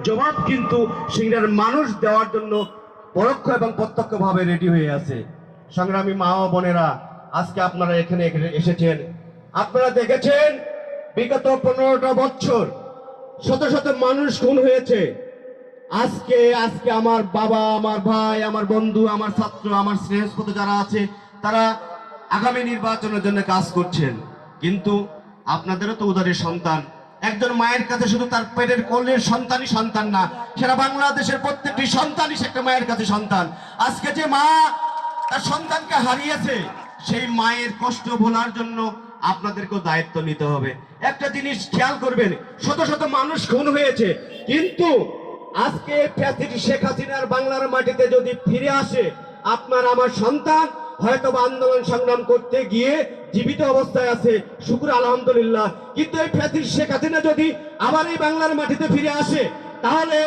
জবাব কিন্তু সিংড়ার মানুষ দেওয়ার জন্য পরোক্ষ এবং প্রত্যক্ষভাবে রেডি হয়ে আছে। সংগ্রামী মা ও বোনেরা, আজকে আপনারা এখানে এসেছেন, আপনারা দেখেছেন বিগত 15টা বছর শত শত মানুষ খুন হয়েছে। আজকে আমার বাবা, আমার ভাই, আমার বন্ধু, আমার ছাত্র, আমার স্নেহস্পত যারা আছে, তারা আগামী নির্বাচনের জন্য কাজ করছেন। কিন্তু আপনাদেরও তো উদারের সন্তান। একজন মায়ের কাছে শুধু তার পেটের কোলের সন্তানই সন্তান না, সারা বাংলাদেশের প্রত্যেকটি সন্তানই একটা মায়ের কাছে সন্তান। আজকে যে মা তার সন্তানকে হারিয়েছে, সেই মায়ের কষ্ট ভোলার জন্য আপনাদেরকেও দায়িত্ব নিতে হবে। একটা জিনিস খেয়াল করবেন, শত শত মানুষ খুন হয়েছে, কিন্তু আজকে ফ্যাসিস্ট শেখ হাসিনার বাংলার মাটিতে যদি ফিরে আসে, আপনার আমার সন্তান হয়তো আন্দোলন সংগ্রাম করতে গিয়ে জীবিত অবস্থায় আছে, শুকর আলহামদুলিল্লাহ। কিন্তু এই ফ্যাসিস্ট শেখ হাসিনা যদি আবার এই বাংলার মাটিতে ফিরে আসে, তাহলে